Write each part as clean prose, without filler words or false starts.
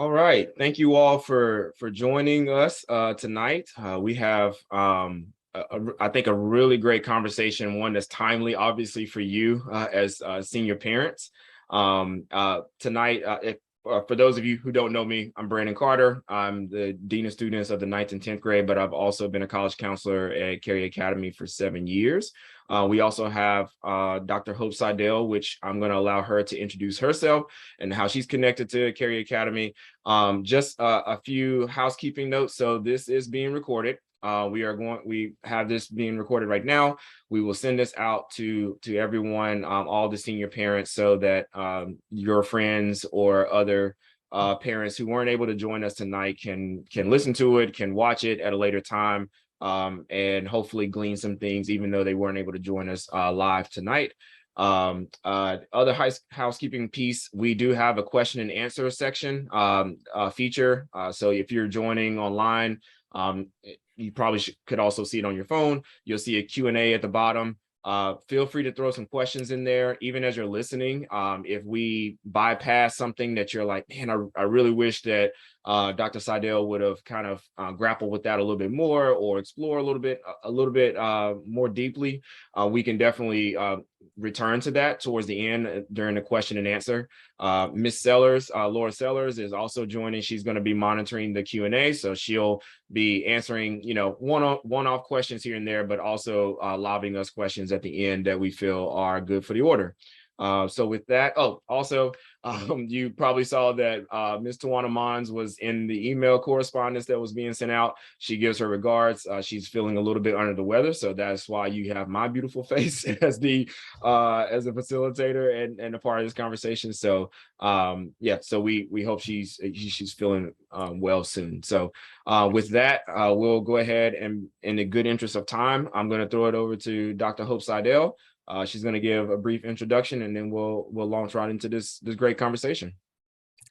All right. Thank you all for joining us tonight. We have I think a really great conversation, one that's timely, obviously for you as senior parents. Tonight, if for those of you who don't know me, I'm Brandon Carter. I'm the Dean of Students of the 9th and 10th grade, but I've also been a college counselor at Carey Academy for 7 years. We also have Dr. Hope Seidel, which I'm going to allow her to introduce herself and how she's connected to Carey Academy. Just a few housekeeping notes. So this is being recorded. We have this being recorded right now. We will send this out to everyone, all the senior parents, so that your friends or other parents who weren't able to join us tonight can listen to it, can watch it at a later time, and hopefully glean some things, even though they weren't able to join us live tonight. Other housekeeping piece, we do have a question and answer section feature. So if you're joining online, you probably could also see it on your phone. You'll see a Q&A at the bottom. Feel free to throw some questions in there, even as you're listening. If we bypass something that you're like, man, I really wish that Dr. Seidel would have kind of grappled with that a little bit more, or explore a little bit more deeply, we can definitely return to that towards the end during the question and answer. Miss Sellers, Laura Sellers, is also joining. She's going to be monitoring the Q&A, so she'll be answering, one-off questions here and there, but also lobbing us questions at the end that we feel are good for the order. So with that, also, you probably saw that Ms. Tawana Mons was in the email correspondence that was being sent out. She gives her regards. She's feeling a little bit under the weather, so that's why you have my beautiful face as the facilitator and a part of this conversation. So so we hope she's feeling well soon. So with that, we'll go ahead and, in the good interest of time, I'm going to throw it over to Dr. Hope Seidel. She's going to give a brief introduction, and then we'll launch right into this great conversation.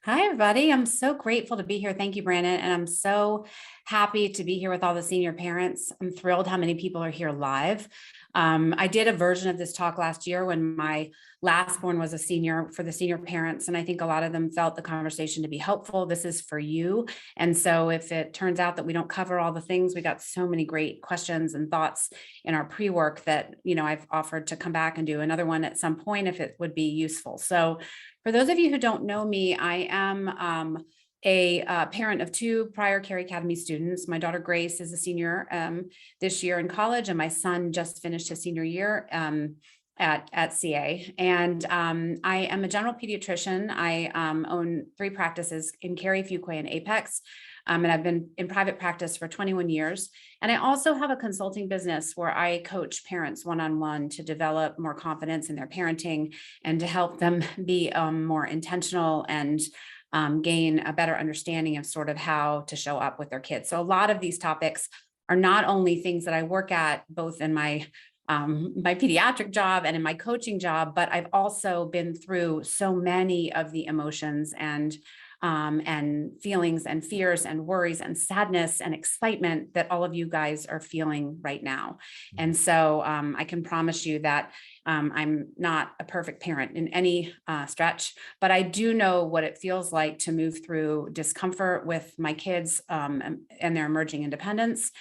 Hi, everybody. I'm so grateful to be here. Thank you, Brandon. And I'm so happy to be here with all the senior parents. I'm thrilled how many people are here live. I did a version of this talk last year when my last born was a senior, for the senior parents. And I think a lot of them felt the conversation to be helpful. This is for you. And so if it turns out that we don't cover all the things, we got so many great questions and thoughts in our pre-work that, I've offered to come back and do another one at some point if it would be useful. So for those of you who don't know me, I am a parent of 2 prior Carey Academy students. My daughter Grace is a senior this year in college, and my son just finished his senior year at CA. And I am a general pediatrician. I own 3 practices in Cary, Fuquay, and Apex. And I've been in private practice for 21 years. And I also have a consulting business where I coach parents one-on-one to develop more confidence in their parenting and to help them be more intentional and gain a better understanding of sort of how to show up with their kids. So a lot of these topics are not only things that I work at both in my pediatric job and in my coaching job, but I've also been through so many of the emotions and feelings and fears and worries and sadness and excitement that all of you guys are feeling right now. And so I can promise you that I'm not a perfect parent in any stretch, but I do know what it feels like to move through discomfort with my kids and their emerging independence.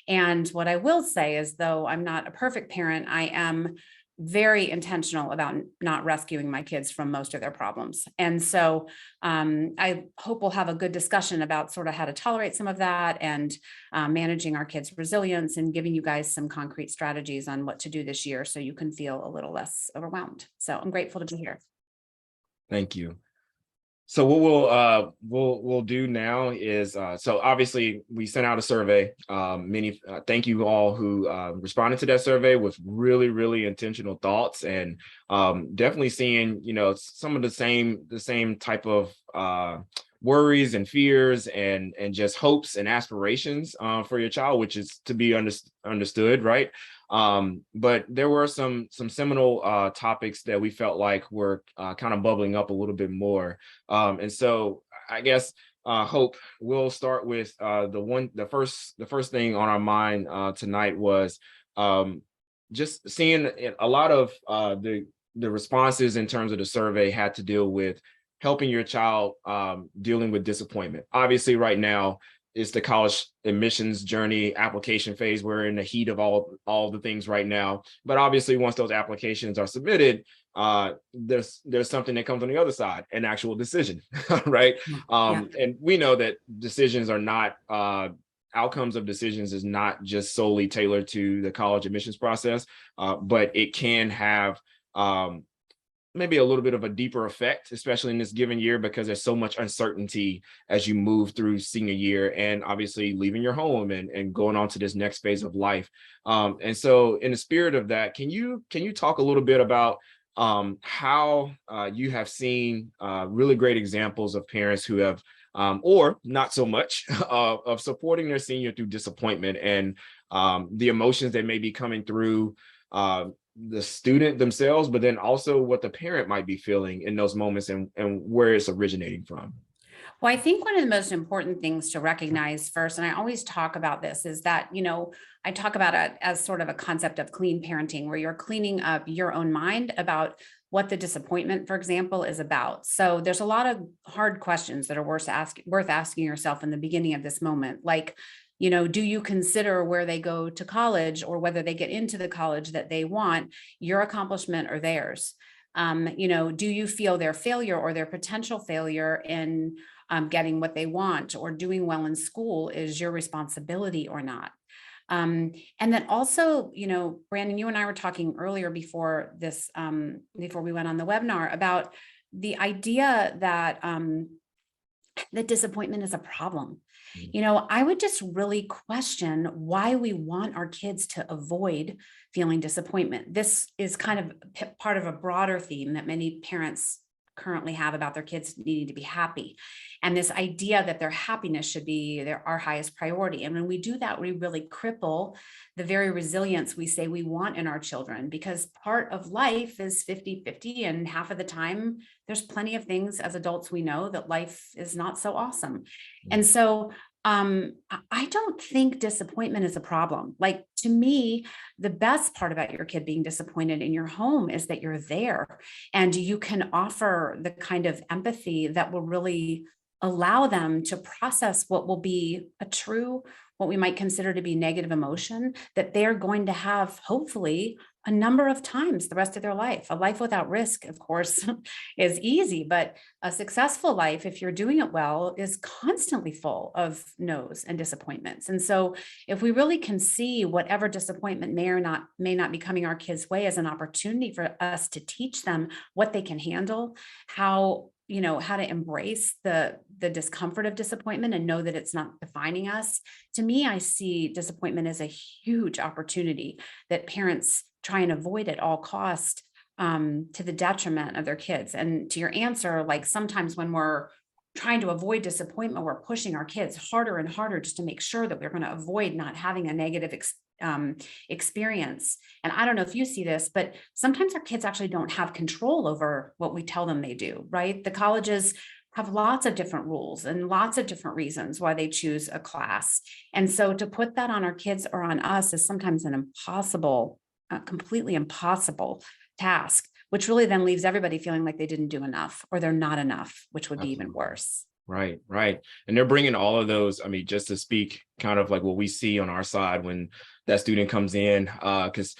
And what I will say is, though I'm not a perfect parent, I am very intentional about not rescuing my kids from most of their problems. And so I hope we'll have a good discussion about sort of how to tolerate some of that and managing our kids' resilience and giving you guys some concrete strategies on what to do this year so you can feel a little less overwhelmed. So I'm grateful to be here. Thank you. So what we'll do now is so obviously we sent out a survey. Thank you all who responded to that survey with really intentional thoughts, and definitely seeing some of the same type of worries and fears and just hopes and aspirations for your child, which is to be understood, right? But there were some seminal topics that we felt like were kind of bubbling up a little bit more. And so I guess Hope, we'll start with the first thing on our mind tonight was just seeing a lot of the responses in terms of the survey had to deal with helping your child dealing with disappointment. Obviously, right now it's the college admissions journey application phase. We're in the heat of all the things right now. But obviously, once those applications are submitted, there's something that comes on the other side, an actual decision, right? Yeah. And we know that decisions are not outcomes of decisions is not just solely tailored to the college admissions process, but it can have maybe a little bit of a deeper effect, especially in this given year, because there's so much uncertainty as you move through senior year and obviously leaving your home and going on to this next phase of life. And so in the spirit of that, can you talk a little bit about how you have seen really great examples of parents who have or not so much of supporting their senior through disappointment and the emotions that may be coming through the student themselves, but then also what the parent might be feeling in those moments and where it's originating from. Well, I think one of the most important things to recognize first, and I always talk about this, is that, I talk about it as sort of a concept of clean parenting, where you're cleaning up your own mind about what the disappointment, for example, is about. So there's a lot of hard questions that are worth asking yourself in the beginning of this moment. Like, do you consider where they go to college or whether they get into the college that they want, your accomplishment or theirs? Do you feel their failure or their potential failure in getting what they want or doing well in school is your responsibility or not? And then also, Brandon, you and I were talking earlier before this, before we went on the webinar, about the idea that that disappointment is a problem. I would just really question why we want our kids to avoid feeling disappointment. This is kind of part of a broader theme that many parents currently have about their kids needing to be happy. And this idea that their happiness should be our highest priority. And when we do that, we really cripple the very resilience we say we want in our children, because part of life is 50-50. And half of the time, there's plenty of things as adults we know that life is not so awesome. And so I don't think disappointment is a problem. Like, to me, the best part about your kid being disappointed in your home is that you're there and you can offer the kind of empathy that will really allow them to process what will be what we might consider to be negative emotion that they're going to have, hopefully, a number of times the rest of their life. A life without risk, of course, is easy, but a successful life, if you're doing it well, is constantly full of no's and disappointments. And so if we really can see whatever disappointment may not be coming our kids' way as an opportunity for us to teach them what they can handle, how to embrace the discomfort of disappointment and know that it's not defining us. To me, I see disappointment as a huge opportunity that parents try and avoid at all cost, to the detriment of their kids. And to your answer, like, sometimes when we're trying to avoid disappointment, we're pushing our kids harder and harder just to make sure that we're going to avoid not having a negative experience. And I don't know if you see this, but sometimes our kids actually don't have control over what we tell them they do, right? The colleges have lots of different rules and lots of different reasons why they choose a class. And so to put that on our kids or on us is sometimes an impossible, completely impossible task, which really then leaves everybody feeling like they didn't do enough or they're not enough, which would be even worse. Right. And they're bringing all of those, I mean, just to speak kind of like what we see on our side when that student comes in, because,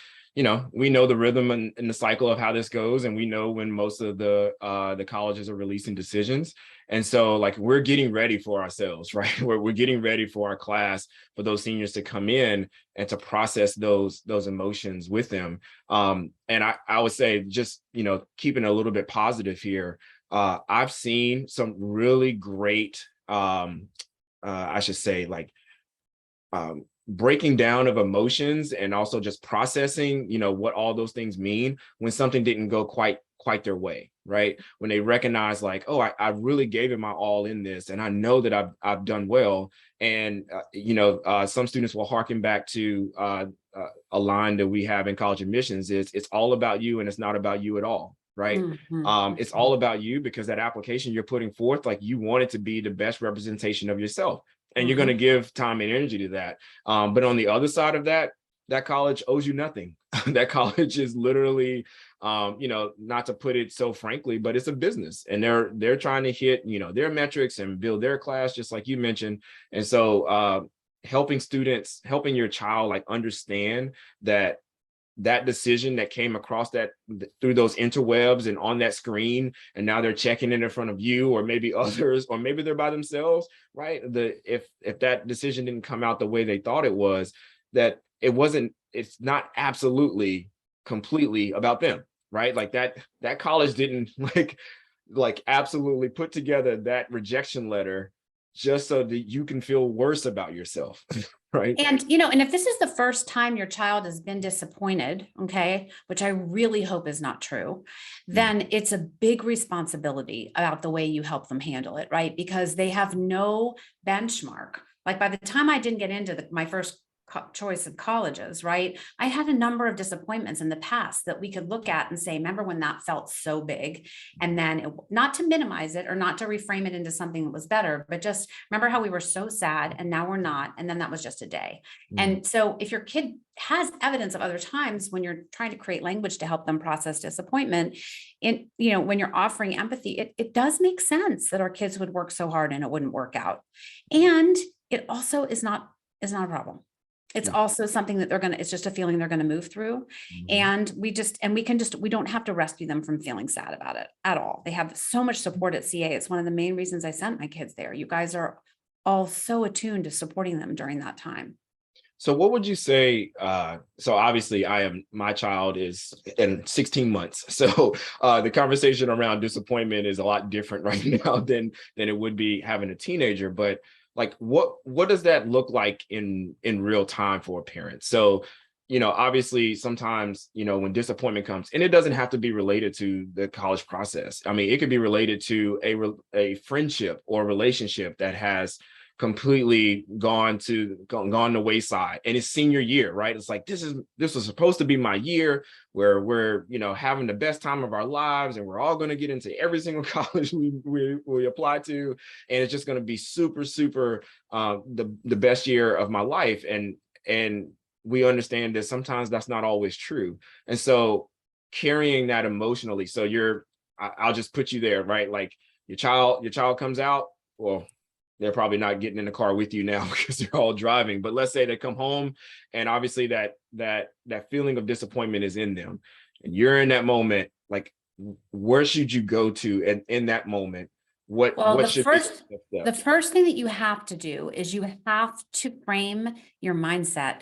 we know the rhythm and the cycle of how this goes. And we know when most of the colleges are releasing decisions. And so, like, we're getting ready for ourselves, right? We're getting ready for our class, for those seniors to come in and to process those emotions with them. And I would say, just, keeping a little bit positive here, I've seen some really great, I should say, like, breaking down of emotions and also just processing, what all those things mean when something didn't go quite their way, right? When they recognize, like, oh, I really gave it my all in this, and I know that I've done well. And some students will harken back to a line that we have in college admissions: is it's all about you and it's not about you at all. Right. It's all about you because that application you're putting forth, like, you want it to be the best representation of yourself, and you're going to give time and energy to that. But on the other side of that, that college owes you nothing. That college is literally, not to put it so frankly, but it's a business, and they're trying to hit, their metrics and build their class, just like you mentioned. And so helping your child like understand that decision that came across that through those interwebs and on that screen, and now they're checking it in front of you or maybe others, or maybe they're by themselves, right? If that decision didn't come out the way they thought it was, that it's not absolutely completely about them, right? Like that college didn't like absolutely put together that rejection letter just so that you can feel worse about yourself. Right. And, and if this is the first time your child has been disappointed, okay, which I really hope is not true, then it's a big responsibility about the way you help them handle it, right? Because they have no benchmark. Like by the time I didn't get into my first choice of colleges, right? I had a number of disappointments in the past that we could look at and say, remember when that felt so big? And then not to minimize it or not to reframe it into something that was better, but just remember how we were so sad and now we're not. And then that was just a day. And so if your kid has evidence of other times when you're trying to create language to help them process disappointment, when you're offering empathy, it does make sense that our kids would work so hard and it wouldn't work out. And it also is not a problem. It's also something that it's just a feeling they're going to move through. And we don't have to rescue them from feeling sad about it at all. They have so much support at CA. It's one of the main reasons I sent my kids there. You guys are all so attuned to supporting them during that time. So what would you say? So obviously my child is in 16 months. So the conversation around disappointment is a lot different right now than it would be having a teenager. But like, what does that look like in real time for a parent? So, obviously sometimes, when disappointment comes, and it doesn't have to be related to the college process. I mean, it could be related to a friendship or relationship that has completely gone the wayside, and it's senior year, right? It's like, this was supposed to be my year where we're having the best time of our lives, and we're all going to get into every single college we apply to, and it's just going to be super the best year of my life. And we understand that sometimes that's not always true. And so carrying that emotionally, so I'll just put you there, right? Like your child comes out, well, they're probably not getting in the car with you now because they're all driving. But let's say they come home, and obviously that feeling of disappointment is in them, and you're in that moment. Like, where should you go to in that moment? The first thing that you have to do is you have to frame your mindset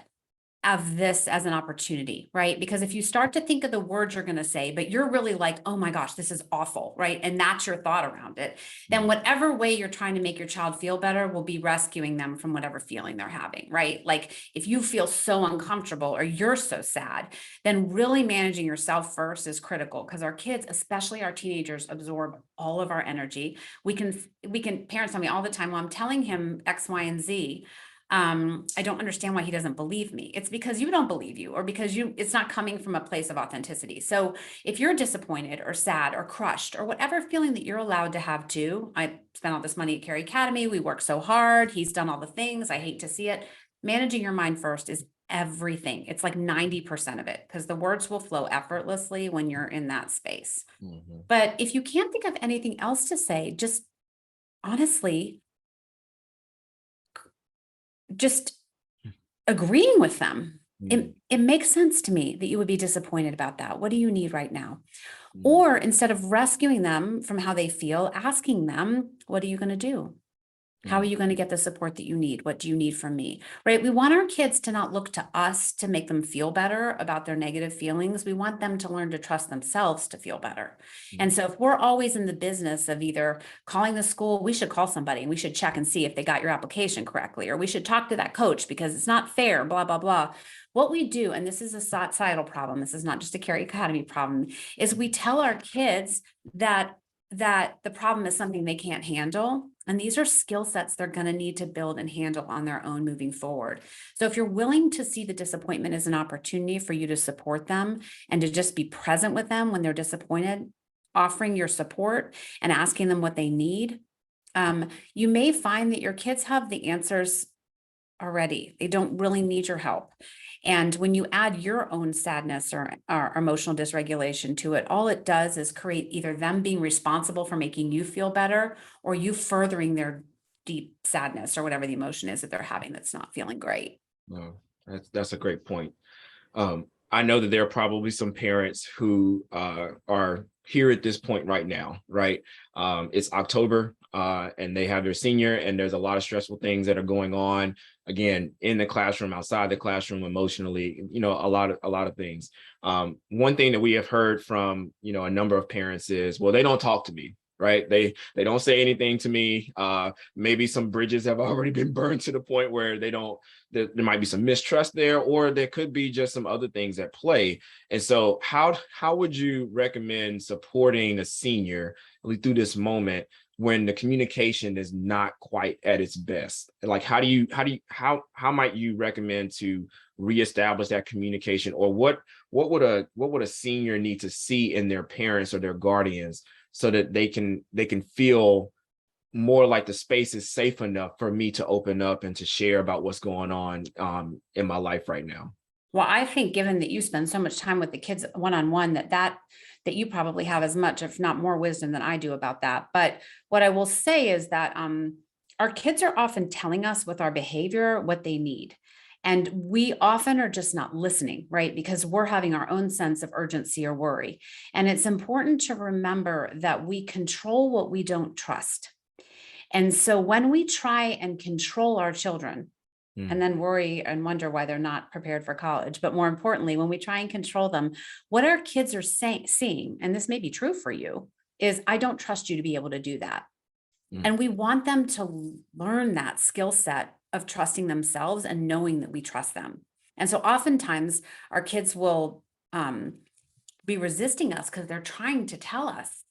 of this as an opportunity, right? Because if you start to think of the words you're going to say, but you're really like, oh my gosh, this is awful, right? And that's your thought around it, then whatever way you're trying to make your child feel better will be rescuing them from whatever feeling they're having, right? Like if you feel so uncomfortable or you're so sad, then really managing yourself first is critical, because our kids, especially our teenagers, absorb all of our energy. Parents tell me all the time, well, I'm telling him X, Y, and Z. I don't understand why he doesn't believe me. It's because you don't believe you, or because it's not coming from a place of authenticity. So if you're disappointed or sad or crushed or whatever feeling that you're allowed to have too, I spent all this money at Carey Academy. We work so hard. He's done all the things. I hate to see it. Managing your mind first is everything. It's like 90% of it, because the words will flow effortlessly when you're in that space. But if you can't think of anything else to say, just honestly, just agreeing with them. It makes sense to me that you would be disappointed about that. What do you need right now? Or instead of rescuing them from how they feel, asking them, what are you going to do? How are you going to get the support that you need? What do you need from me? Right? We want our kids to not look to us to make them feel better about their negative feelings. We want them to learn to trust themselves to feel better. And so if we're always in the business of either calling the school, we should call somebody and we should check and see if they got your application correctly, or we should talk to that coach because it's not fair, blah, blah, blah. What we do, and this is a societal problem, this is not just a Carey Academy problem, is we tell our kids that the problem is something they can't handle. And these are skill sets they're going to need to build and handle on their own moving forward. So if you're willing to see the disappointment as an opportunity for you to support them and to just be present with them when they're disappointed, offering your support and asking them what they need, you may find that your kids have the answers already. They don't really need your help. And when you add your own sadness or emotional dysregulation to it, all it does is create either them being responsible for making you feel better, or you furthering their deep sadness or whatever the emotion is that they're having that's not feeling great. No, that's a great point. I know that there are probably some parents who are here at this point right now, right? It's October and they have their senior, and there's a lot of stressful things that are going on, again, in the classroom, outside the classroom, emotionally, a lot of things. One thing that we have heard from, a number of parents is, well, they don't talk to me. Right. They don't say anything to me. Maybe some bridges have already been burned to the point where there might be some mistrust there, or there could be just some other things at play. And so how would you recommend supporting a senior through this moment when the communication is not quite at its best? Like, how might you recommend to reestablish that communication, or what would a senior need to see in their parents or their guardians so that they can feel more like the space is safe enough for me to open up and to share about what's going on in my life right now? Well, I think given that you spend so much time with the kids one-on-one, that you probably have as much, if not more, wisdom than I do about that. But what I will say is that our kids are often telling us with our behavior what they need. And we often are just not listening, right? Because we're having our own sense of urgency or worry. And it's important to remember that we control what we don't trust. And so when we try and control our children, and then worry and wonder why they're not prepared for college. But more importantly, when we try and control them, what our kids are seeing, and this may be true for you, is I don't trust you to be able to do that. And we want them to learn that skill set of trusting themselves and knowing that we trust them. And so oftentimes our kids will be resisting us because they're trying to tell us,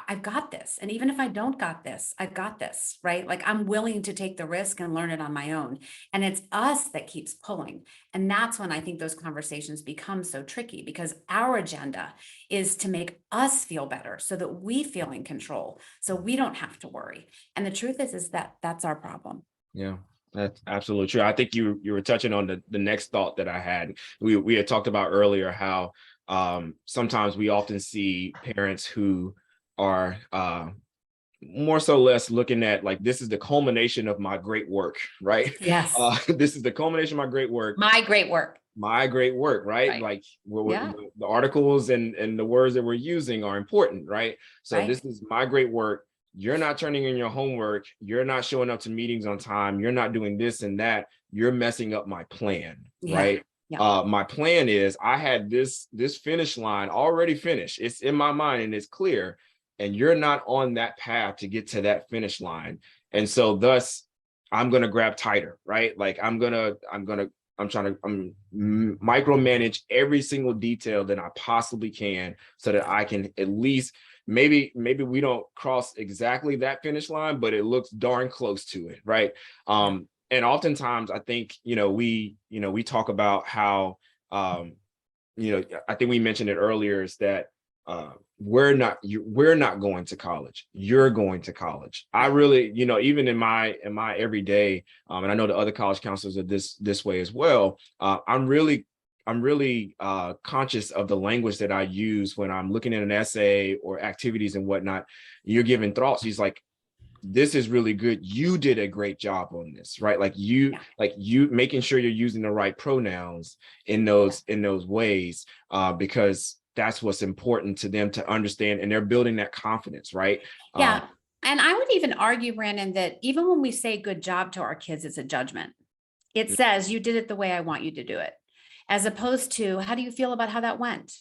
I've got this. And even if I don't got this, I've got this, right? Like I'm willing to take the risk and learn it on my own. And it's us that keeps pulling. And that's when I think those conversations become so tricky, because our agenda is to make us feel better so that we feel in control, so we don't have to worry. And the truth is that that's our problem. Yeah. That's absolutely true. I think you were touching on the next thought that I had. We had talked about earlier how sometimes we often see parents who are more so less looking at like, this is the culmination of my great work, right? Yes. This is the culmination of my great work. My great work. My great work, right? Like the articles and the words that we're using are important, right? So this is my great work. You're not turning in your homework. You're not showing up to meetings on time. You're not doing this and that. You're messing up my plan, right? Yeah. My plan is I had this finish line already finished. It's in my mind and it's clear. And you're not on that path to get to that finish line. And so thus I'm going to grab tighter, right? Like I'm trying to micromanage every single detail that I possibly can so that I can at least, maybe we don't cross exactly that finish line, but it looks darn close to it, right? And oftentimes I think, we talk about how, I think we mentioned it earlier, is that we're not going to college. You're going to college. I really, even in my everyday, and I know the other college counselors are this way as well. I'm really conscious of the language that I use when I'm looking at an essay or activities and whatnot. You're giving thoughts. He's like, this is really good. You did a great job on this, right? Like you making sure you're using the right pronouns in those ways, because that's what's important to them to understand, and they're building that confidence, right? Yeah. And I would even argue, Brandon, that even when we say good job to our kids, it's a judgment. It says you did it the way I want you to do it, as opposed to how do you feel about how that went?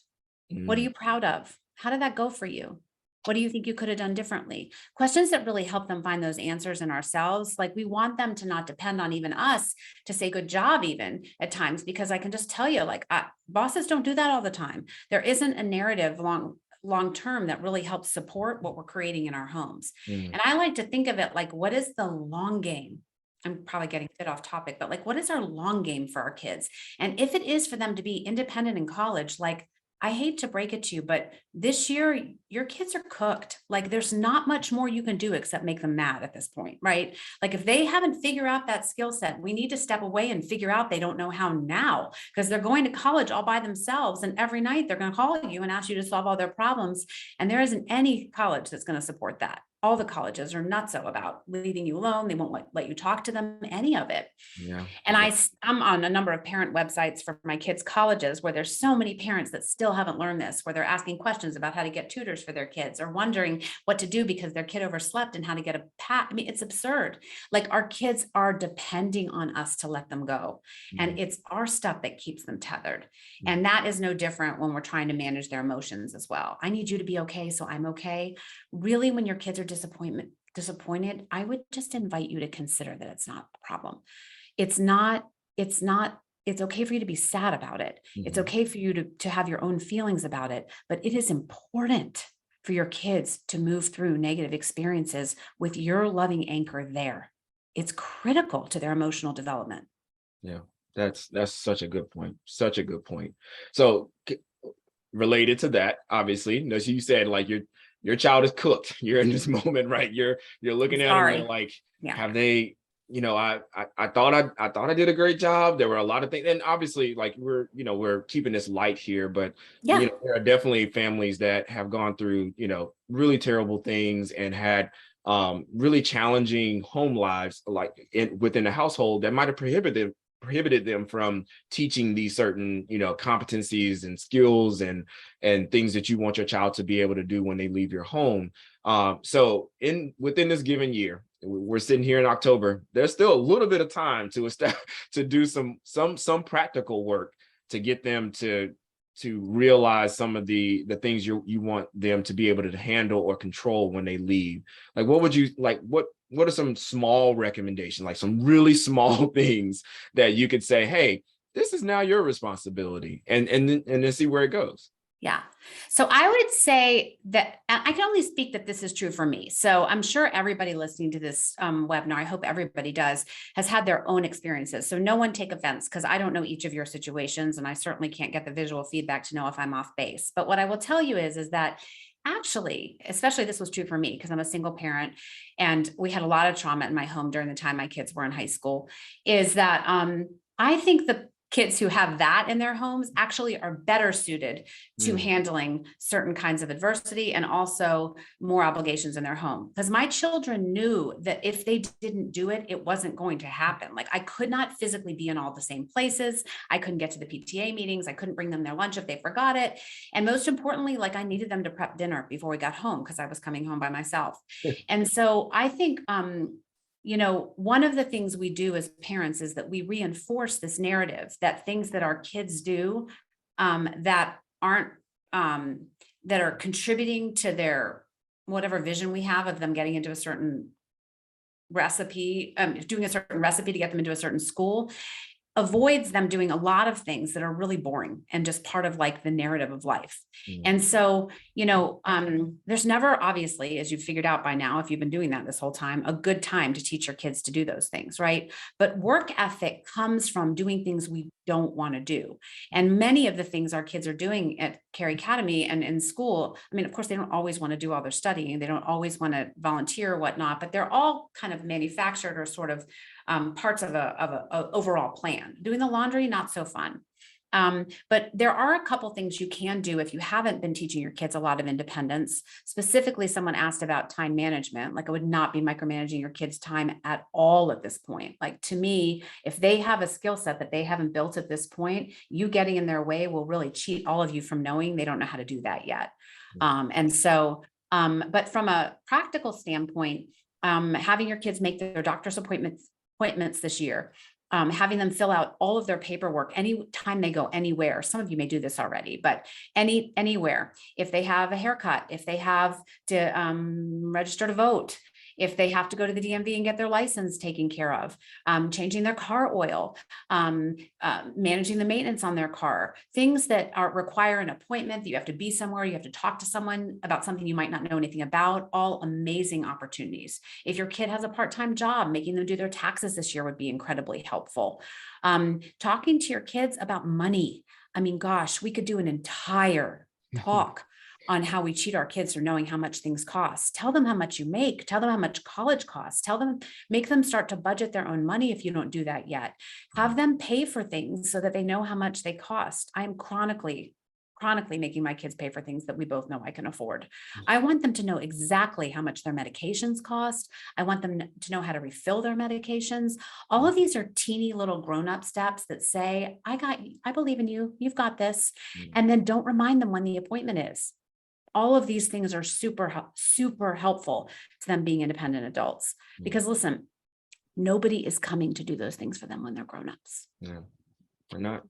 What are you proud of? How did that go for you? What do you think you could have done differently? Questions that really help them find those answers in ourselves. Like we want them to not depend on even us to say good job even at times, because I can just tell you, like bosses don't do that all the time. There isn't a narrative long term that really helps support what we're creating in our homes. And I like to think of it like, what is the long game? I'm probably getting a bit off topic, but like, what is our long game for our kids? And if it is for them to be independent in college, like I hate to break it to you, but this year your kids are cooked. Like there's not much more you can do except make them mad at this point, right? Like if they haven't figured out that skill set, we need to step away and figure out they don't know how now because they're going to college all by themselves. And every night they're going to call you and ask you to solve all their problems. And there isn't any college that's going to support that. All the colleges are nutso about leaving you alone. They won't let you talk to them, any of it. Yeah. And I'm on a number of parent websites for my kids' colleges where there's so many parents that still haven't learned this, where they're asking questions about how to get tutors for their kids or wondering what to do because their kid overslept and how to get a pat. I mean, it's absurd. Like our kids are depending on us to let them go. And it's our stuff that keeps them tethered. And that is no different when we're trying to manage their emotions as well. I need you to be okay, so I'm okay. Really, when your kids are disappointed, I would just invite you to consider that it's not a problem. It's okay for you to be sad about it. It's okay for you to have your own feelings about it, but it is important for your kids to move through negative experiences with your loving anchor there. It's critical to their emotional development. Yeah, that's such a good point. Such a good point. So related to that, obviously, as you said, like your child is cooked. You're in this moment, right? You're looking at them and like, have they, I thought I did a great job. There were a lot of things, and obviously, like we're keeping this light here, but there are definitely families that have gone through, really terrible things and had really challenging home lives, like within the household that might have prohibited them from teaching these certain competencies and skills and things that you want your child to be able to do when they leave your home. So within this given year, we're sitting here in October, there's still a little bit of time to do some practical work to get them to realize some of the things you want them to be able to handle or control when they leave. Like what are some small recommendations, like some really small things that you could say, hey, this is now your responsibility, and then see where it goes? Yeah. So I would say that I can only speak that this is true for me. So I'm sure everybody listening to this webinar, I hope everybody does, has had their own experiences. So no one take offense because I don't know each of your situations and I certainly can't get the visual feedback to know if I'm off base. But what I will tell you is that actually, especially this was true for me because I'm a single parent and we had a lot of trauma in my home during the time my kids were in high school, is that I think the kids who have that in their homes actually are better suited to handling certain kinds of adversity and also more obligations in their home. Because my children knew that if they didn't do it, it wasn't going to happen. Like I could not physically be in all the same places. I couldn't get to the PTA meetings. I couldn't bring them their lunch if they forgot it. And most importantly, like I needed them to prep dinner before we got home because I was coming home by myself. And so I think, one of the things we do as parents is that we reinforce this narrative that things that our kids do that aren't, that are contributing to their, whatever vision we have of them getting into a certain recipe, doing a certain recipe to get them into a certain school, avoids them doing a lot of things that are really boring and just part of like the narrative of life. And so, there's never, obviously, as you've figured out by now, if you've been doing that this whole time, a good time to teach your kids to do those things, right? But work ethic comes from doing things we don't want to do. And many of the things our kids are doing at Carey Academy and in school, I mean, of course, they don't always want to do all their studying. They don't always want to volunteer or whatnot, but they're all kind of manufactured or sort of parts of a overall plan. Doing the laundry, not so fun. But there are a couple things you can do if you haven't been teaching your kids a lot of independence. Specifically, someone asked about time management. Like I would not be micromanaging your kids' time at all at this point. Like to me, if they have a skill set that they haven't built at this point, you getting in their way will really cheat all of you from knowing they don't know how to do that yet. But from a practical standpoint, having your kids make their doctor's appointments this year, having them fill out all of their paperwork anytime they go anywhere. Some of you may do this already, but anywhere. If they have a haircut, if they have to register to vote, if they have to go to the DMV and get their license taken care of, changing their car oil, managing the maintenance on their car, things that require an appointment, that you have to be somewhere, you have to talk to someone about something you might not know anything about, all amazing opportunities. If your kid has a part-time job, making them do their taxes this year would be incredibly helpful. Talking to your kids about money. I mean, gosh, we could do an entire talk on how we cheat our kids for knowing how much things cost. Tell them how much you make, tell them how much college costs, tell them, make them start to budget their own money if you don't do that yet. Have them pay for things so that they know how much they cost. I am chronically making my kids pay for things that we both know I can afford. I want them to know exactly how much their medications cost. I want them to know how to refill their medications. All of these are teeny little grown-up steps that say, I believe in you, you've got this. And then don't remind them when the appointment is. All of these things are super helpful to them being independent adults. Because listen, nobody is coming to do those things for them when they're grown-ups. Yeah, they're not.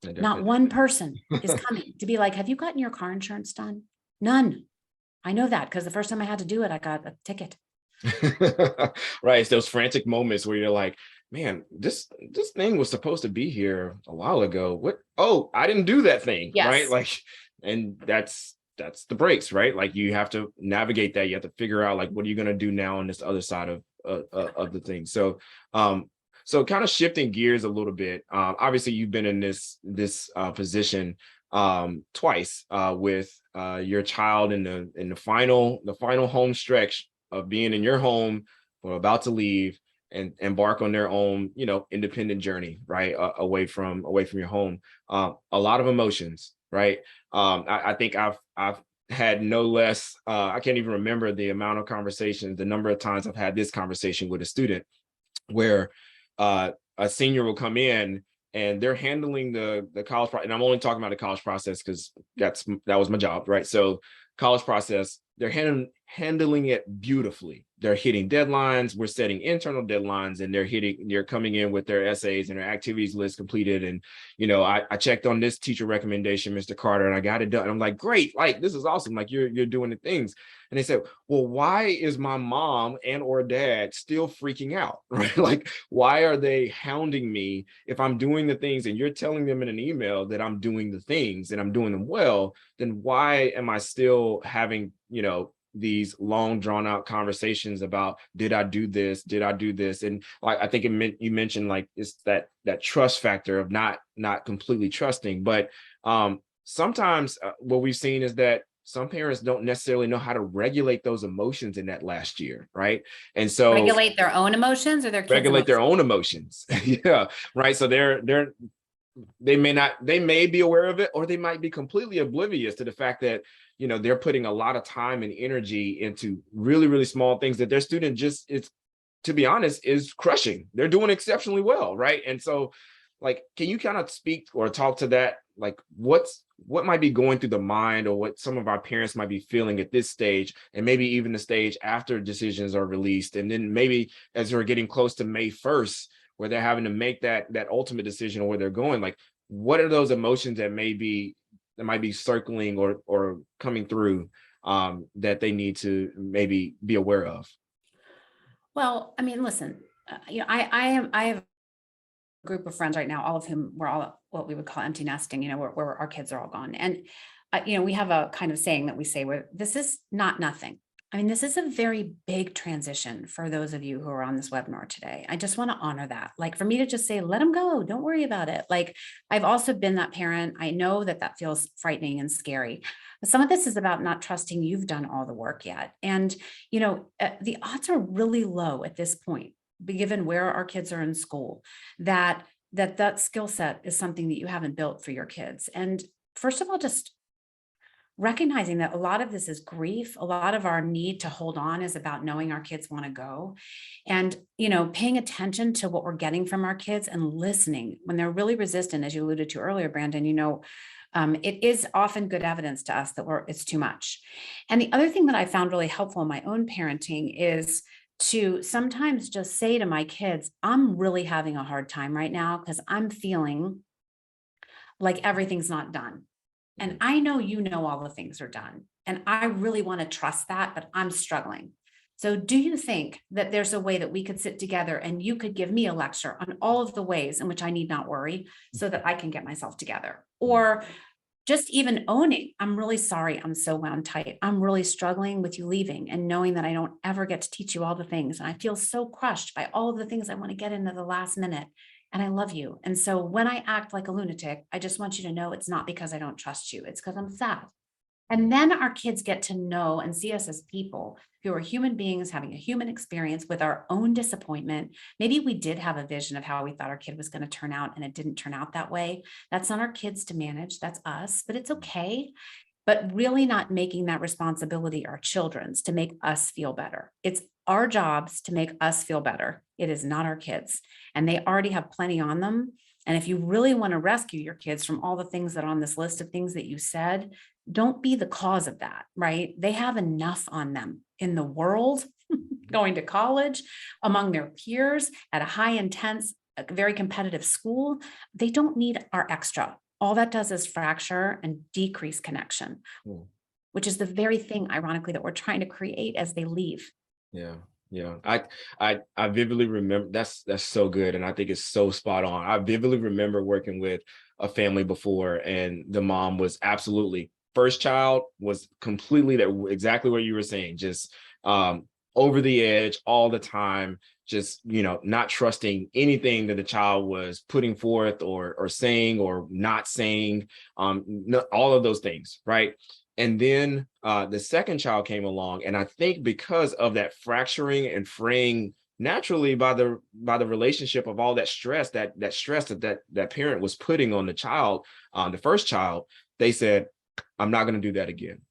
Not one person is coming to be like, have you gotten your car insurance done? None. I know that because the first time I had to do it, I got a ticket. Right. It's those frantic moments where you're like, man, this thing was supposed to be here a while ago. What? Oh, I didn't do that thing. Yes. Right. Like, and that's the breaks, right? Like you have to navigate that. You have to figure out like, what are you going to do now on this other side of the thing? So, so kind of shifting gears a little bit. Obviously, you've been in this position twice with your child in the final home stretch of being in your home or about to leave and embark on their own, independent journey, right? Away from your home. A lot of emotions, right? I think I've had no less, I can't even remember the amount of conversations, the number of times I've had this conversation with a student where a senior will come in and they're handling the college process. And I'm only talking about the college process because that was my job, right? So college process, they're handling it beautifully. They're hitting deadlines. We're setting internal deadlines, and they're coming in with their essays and their activities list completed. And, I checked on this teacher recommendation, Mr. Carter, and I got it done. And I'm like, great, like, this is awesome. Like you're doing the things. And they said, well, why is my mom and or dad still freaking out, right? Like, why are they hounding me if I'm doing the things and you're telling them in an email that I'm doing the things and I'm doing them well, then why am I still having, these long drawn out conversations about, did I do this? Did I do this? And like, I think you mentioned like, it's that trust factor of not completely trusting, but sometimes what we've seen is that some parents don't necessarily know how to regulate those emotions in that last year, right? And so regulate their own emotions or their kids' regulate their own emotions. Yeah, right. So they may be aware of it, or they might be completely oblivious to the fact that they're putting a lot of time and energy into really, really small things that their student to be honest, is crushing. They're doing exceptionally well, right? And so, like, can you kind of speak or talk to that? Like, what might be going through the mind, or what some of our parents might be feeling at this stage, and maybe even the stage after decisions are released, and then maybe as we're getting close to May 1st, where they're having to make that ultimate decision on where they're going. Like, what are those emotions that might be circling or coming through that they need to maybe be aware of? Well, I mean, listen, I have a group of friends right now, all of whom we're all what we would call empty nesting, where our kids are all gone. And, we have a kind of saying that we say where this is not nothing. I mean, this is a very big transition for those of you who are on this webinar today. I just want to honor that. Like, for me to just say, let them go, don't worry about it. Like, I've also been that parent. I know that feels frightening and scary. But some of this is about not trusting you've done all the work yet. And, the odds are really low at this point, given where our kids are in school, that skill set is something that you haven't built for your kids. And first of all, just recognizing that a lot of this is grief. A lot of our need to hold on is about knowing our kids want to go, and, paying attention to what we're getting from our kids and listening when they're really resistant, as you alluded to earlier, Brandon. It is often good evidence to us that it's too much. And the other thing that I found really helpful in my own parenting is to sometimes just say to my kids, I'm really having a hard time right now because I'm feeling like everything's not done. And I know all the things are done. And I really want to trust that, but I'm struggling. So do you think that there's a way that we could sit together and you could give me a lecture on all of the ways in which I need not worry so that I can get myself together? Or just even owning, I'm really sorry, I'm so wound tight. I'm really struggling with you leaving and knowing that I don't ever get to teach you all the things. And I feel so crushed by all of the things I want to get into the last minute. And I love you. And so when I act like a lunatic, I just want you to know it's not because I don't trust you. It's because I'm sad. And then our kids get to know and see us as people who are human beings having a human experience with our own disappointment. Maybe we did have a vision of how we thought our kid was going to turn out and it didn't turn out that way. That's not our kids to manage. That's us, but it's okay. But really not making that responsibility our children's to make us feel better. It's our jobs to make us feel better. It is not our kids. And they already have plenty on them. And if you really want to rescue your kids from all the things that are on this list of things that you said, don't be the cause of that, right? They have enough on them in the world, going to college, among their peers, at a high intense, a very competitive school. They don't need our extra. All that does is fracture and decrease connection, which is the very thing, ironically, that we're trying to create as they leave. Yeah. Yeah. I vividly remember that's so good. And I think it's so spot on. I vividly remember working with a family before, and the mom was absolutely first child was completely that exactly what you were saying, just over the edge all the time, just not trusting anything that the child was putting forth or saying or not saying, all of those things, right? And then the second child came along, and I think because of that fracturing and fraying naturally by the relationship of all that stress, that parent was putting on the child, the first child, they said, I'm not going to do that again.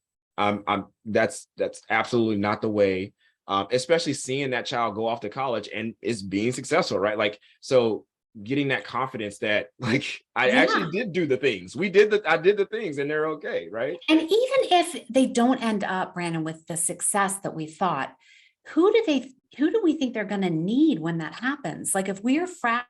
That's absolutely not the way. Especially seeing that child go off to college and is being successful, right? Like, so getting that confidence that like I actually did do the things. I did the things and they're okay, right? And even if they don't end up, Brandon, with the success that we thought, who do we think they're going to need when that happens? Like if we're fracturing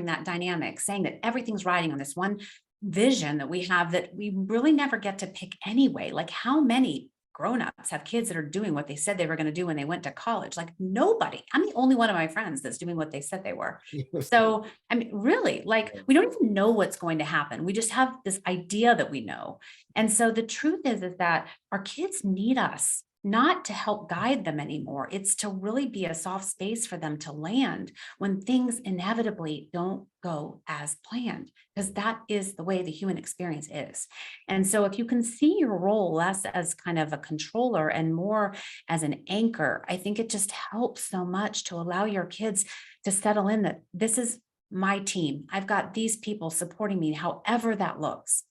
that dynamic, saying that everything's riding on this one vision that we have that we really never get to pick anyway. Like how many grown-ups have kids that are doing what they said they were going to do when they went to college? Like nobody. I'm the only one of my friends that's doing what they said they were. So, I mean, really, like we don't even know what's going to happen. We just have this idea that we know. And so the truth is that our kids need us not to help guide them anymore. It's to really be a soft space for them to land when things inevitably don't go as planned, because that is the way the human experience is. And so if you can see your role less as kind of a controller and more as an anchor, I think it just helps so much to allow your kids to settle in that this is my team. I've got these people supporting me, however that looks.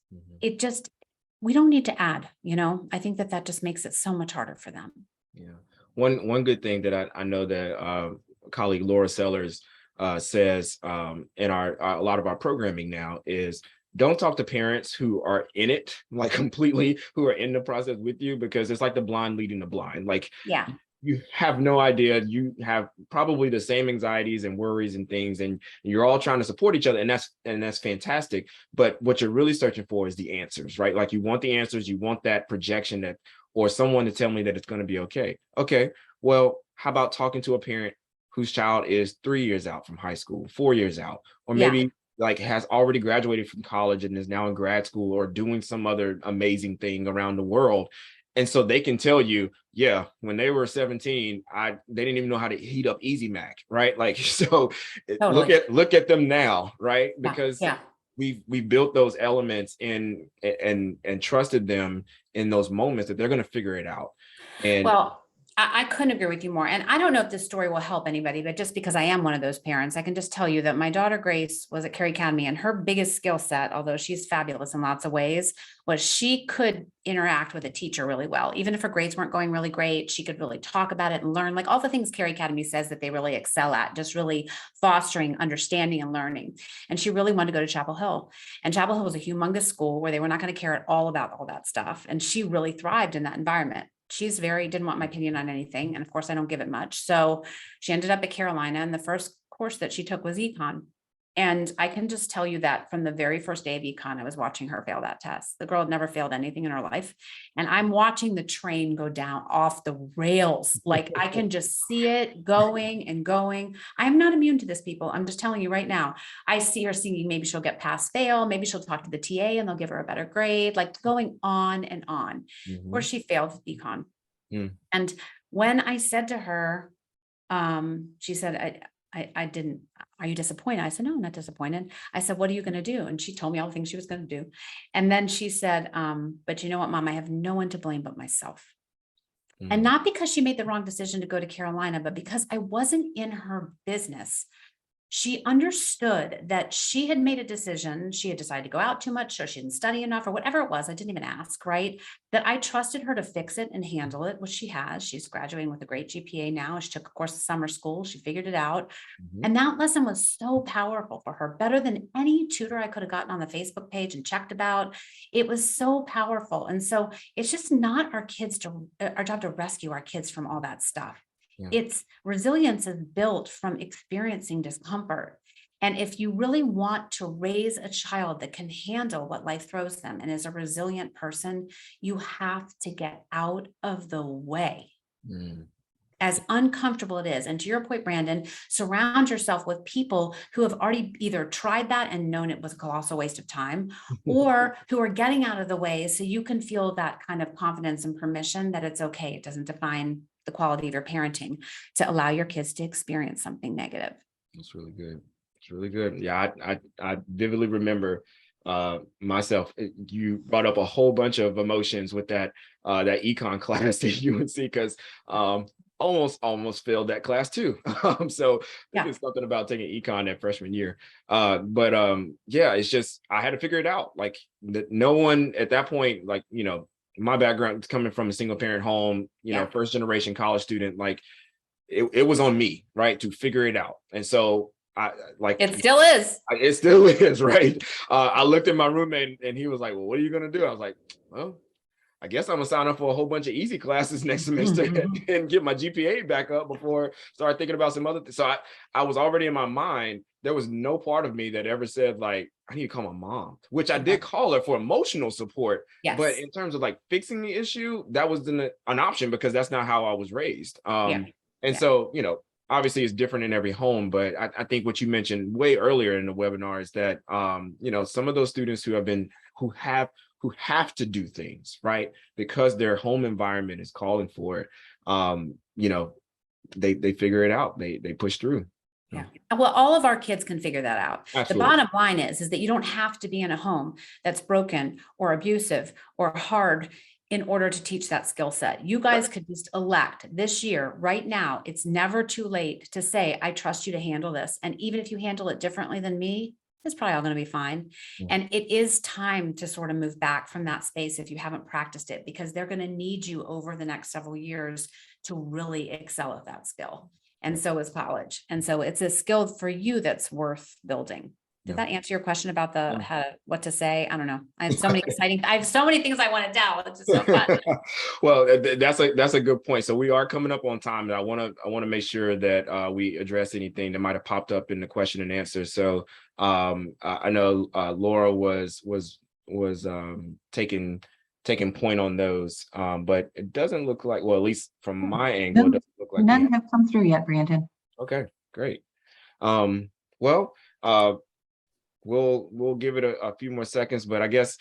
It just, we don't need to add, I think that just makes it so much harder for them. Yeah. One good thing that I know that colleague Laura Sellers says in a lot of our programming now is don't talk to parents who are in it, like completely, who are in the process with you, because it's like the blind leading the blind. Like, yeah, you have no idea. You have probably the same anxieties and worries and things, and you're all trying to support each other, and that's fantastic. But what you're really searching for is the answers, right? Like you want the answers, you want that projection that, or someone to tell me that it's going to be okay. Okay, well, how about talking to a parent whose child is 3 years out from high school, 4 years out, or maybe like has already graduated from college and is now in grad school or doing some other amazing thing around the world. And so they can tell you, yeah, when they were 17, they didn't even know how to heat up Easy Mac, right? Like, so totally. look at them now, right? Because we built those elements in and trusted them in those moments that they're going to figure it out. And well, I couldn't agree with you more. And I don't know if this story will help anybody, but just because I am one of those parents, I can just tell you that my daughter Grace was at Carey Academy, and her biggest skill set, although she's fabulous in lots of ways, was she could interact with a teacher really well. Even if her grades weren't going really great, she could really talk about it and learn, like all the things Carey Academy says that they really excel at, just really fostering understanding and learning. And she really wanted to go to Chapel Hill. And Chapel Hill was a humongous school where they were not going to care at all about all that stuff. And she really thrived in that environment. She's didn't want my opinion on anything. And of course I don't give it much. So she ended up at Carolina, and the first course that she took was econ. And I can just tell you that from the very first day of econ, I was watching her fail that test. The girl had never failed anything in her life. And I'm watching the train go down off the rails. Like I can just see it going and going. I'm not immune to this, people. I'm just telling you right now. I see her singing, maybe she'll get pass fail. Maybe she'll talk to the TA and they'll give her a better grade, like going on and on. Of course, she failed econ. And when I said to her, she said, I didn't, are you disappointed? I said, no, I'm not disappointed. I said, what are you going to do? And she told me all the things she was going to do. And then she said, but you know what, Mom, I have no one to blame but myself. And not because she made the wrong decision to go to Carolina, but because I wasn't in her business. She understood that she had made a decision. She had decided to go out too much, or she didn't study enough, or whatever it was. I didn't even ask, right? That I trusted her to fix it and handle it, which she has. She's graduating with a great GPA now. She took a course of summer school. She figured it out. And that lesson was so powerful for her, better than any tutor I could have gotten on the Facebook page and checked about. It was so powerful. And so it's just not our job to rescue our kids from all that stuff. Yeah. It's resilience is built from experiencing discomfort. And if you really want to raise a child that can handle what life throws them and is a resilient person, you have to get out of the way. As uncomfortable it is. And to your point, Brandon, surround yourself with people who have already either tried that and known it was a colossal waste of time, or who are getting out of the way so you can feel that kind of confidence and permission that it's okay. It doesn't define the quality of your parenting to allow your kids to experience something negative. That's really good. It's really good. Yeah, I vividly remember myself. You brought up a whole bunch of emotions with that econ class at UNC, because almost failed that class too. So yeah, it's something about taking econ that freshman year. But yeah, it's just I had to figure it out. Like no one at that point, like, you know, my background is coming from a single parent home, you know, first generation college student, like it was on me, right, to figure it out. And so it still is. It still is, right? I looked at my roommate and he was like, well, what are you going to do? I was like, well, I guess I'm gonna sign up for a whole bunch of easy classes next semester and get my GPA back up before I start thinking about some other things. So I was already in my mind. There was no part of me that ever said like, I need to call my mom, which I did call her for emotional support. Yes. But in terms of like fixing the issue, that was an option because that's not how I was raised. So, you know, obviously it's different in every home, but I think what you mentioned way earlier in the webinar is that, you know, some of those students who have to do things, right, because their home environment is calling for it, you know, they figure it out, they push through. Yeah. Well, all of our kids can figure that out. Absolutely. The bottom line is that you don't have to be in a home that's broken or abusive or hard in order to teach that skill set. You guys could just elect this year, right now. It's never too late to say, I trust you to handle this. And even if you handle it differently than me, it's probably all going to be fine. And it is time to sort of move back from that space if you haven't practiced it, because they're going to need you over the next several years to really excel at that skill. And so is college. And so it's a skill for you that's worth building. Did that answer your question about what to say? I don't know. I have so many things I want to tell. It's just so fun. Well, that's a good point. So we are coming up on time, and I want to make sure that we address anything that might have popped up in the question and answer. So I know Laura was taking point on those, but it doesn't look like, well, at least from my angle, it doesn't look like none have come through yet, Brandon. Okay, great. Well, we'll give it a few more seconds, but I guess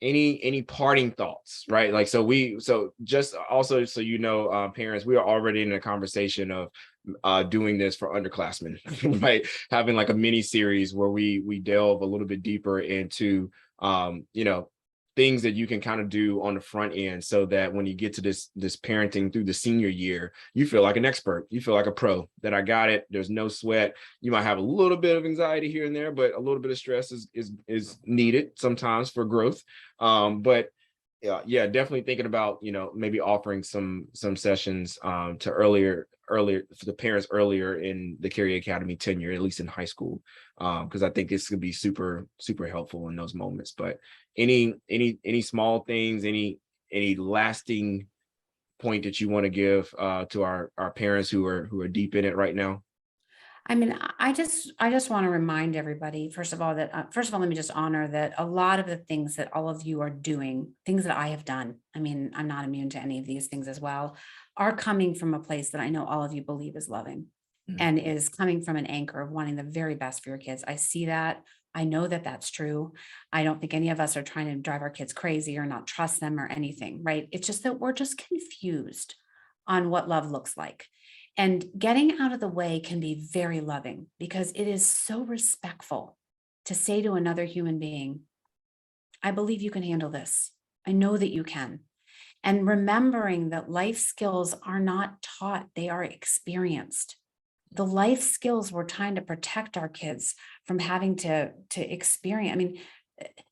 any parting thoughts, right? Like, so just also, so you know, parents, we are already in a conversation of doing this for underclassmen, right? Having like a mini series where we delve a little bit deeper into you know, things that you can kind of do on the front end, so that when you get to this parenting through the senior year, you feel like an expert, you feel like a pro, that I got it. There's no sweat. You might have a little bit of anxiety here and there, but a little bit of stress is needed sometimes for growth. But yeah, definitely thinking about, you know, maybe offering some sessions to earlier for the parents earlier in the Carrier Academy tenure, at least in high school, because I think this could be super helpful in those moments. But any small things, any lasting point that you want to give to our parents who are deep in it right now? I mean, I just want to remind everybody, first of all, that first of all, let me just honor that a lot of the things that all of you are doing, things that I have done, I mean, I'm not immune to any of these things as well, are coming from a place that I know all of you believe is loving Mm. and is coming from an anchor of wanting the very best for your kids. I see that. I know that that's true. I don't think any of us are trying to drive our kids crazy or not trust them or anything, right? It's just that we're just confused on what love looks like. And getting out of the way can be very loving because it is so respectful to say to another human being, I believe you can handle this. I know that you can. And remembering that life skills are not taught, they are experienced. The life skills we're trying to protect our kids from having to experience. I mean,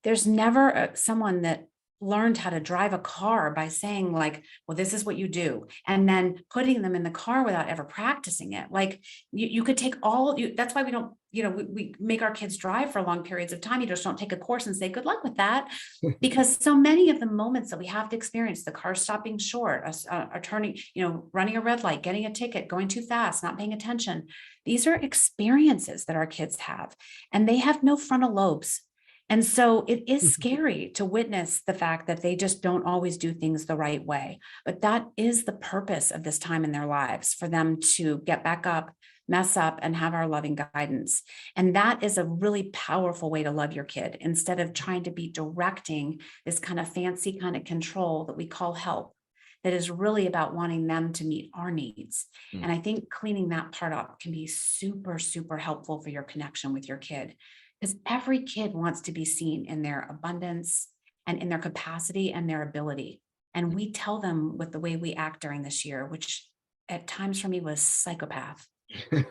there's never someone that learned how to drive a car by saying like, well, this is what you do, and then putting them in the car without ever practicing it. Like you could take all you, that's why we don't, we make our kids drive for long periods of time. You just don't take a course and say, good luck with that. Because so many of the moments that we have to experience, the car stopping short, a turning, running a red light, getting a ticket, going too fast, not paying attention. These are experiences that our kids have, and they have no frontal lobes. And so it is scary to witness the fact that they just don't always do things the right way. But that is the purpose of this time in their lives, for them to get back up, mess up, and have our loving guidance. And that is a really powerful way to love your kid, instead of trying to be directing this kind of fancy kind of control that we call help, that is really about wanting them to meet our needs. Mm. And I think cleaning that part up can be super, super helpful for your connection with your kid, because every kid wants to be seen in their abundance and in their capacity and their ability. And we tell them with the way we act during this year, which at times for me was psychopath,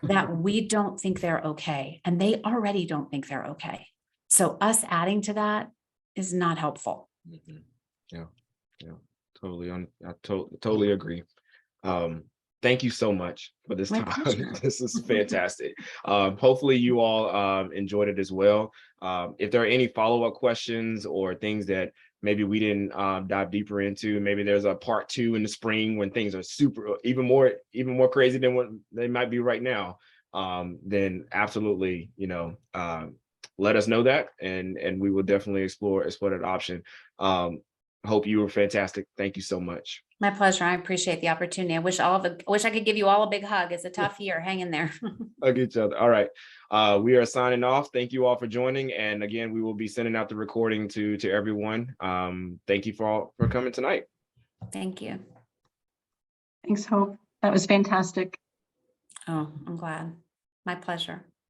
that we don't think they're okay, and they already don't think they're okay. So us adding to that is not helpful. Mhm. Yeah, yeah, totally. Totally agree. Thank you so much for this My time. pleasure. This is fantastic. Hopefully you all enjoyed it as well. If there are any follow-up questions or things that maybe we didn't dive deeper into, maybe there's a part 2 in the spring when things are super even more crazy than what they might be right now. Then absolutely, let us know that, and we will definitely explore that option. Hope you were fantastic. Thank you so much. My pleasure. I appreciate the opportunity. I wish I could give you all a big hug. It's a tough year. Hang in there. Hug each other. All right. We are signing off. Thank you all for joining. And again, we will be sending out the recording to everyone. Thank you for coming tonight. Thank you. Thanks, Hope. That was fantastic. Oh, I'm glad. My pleasure.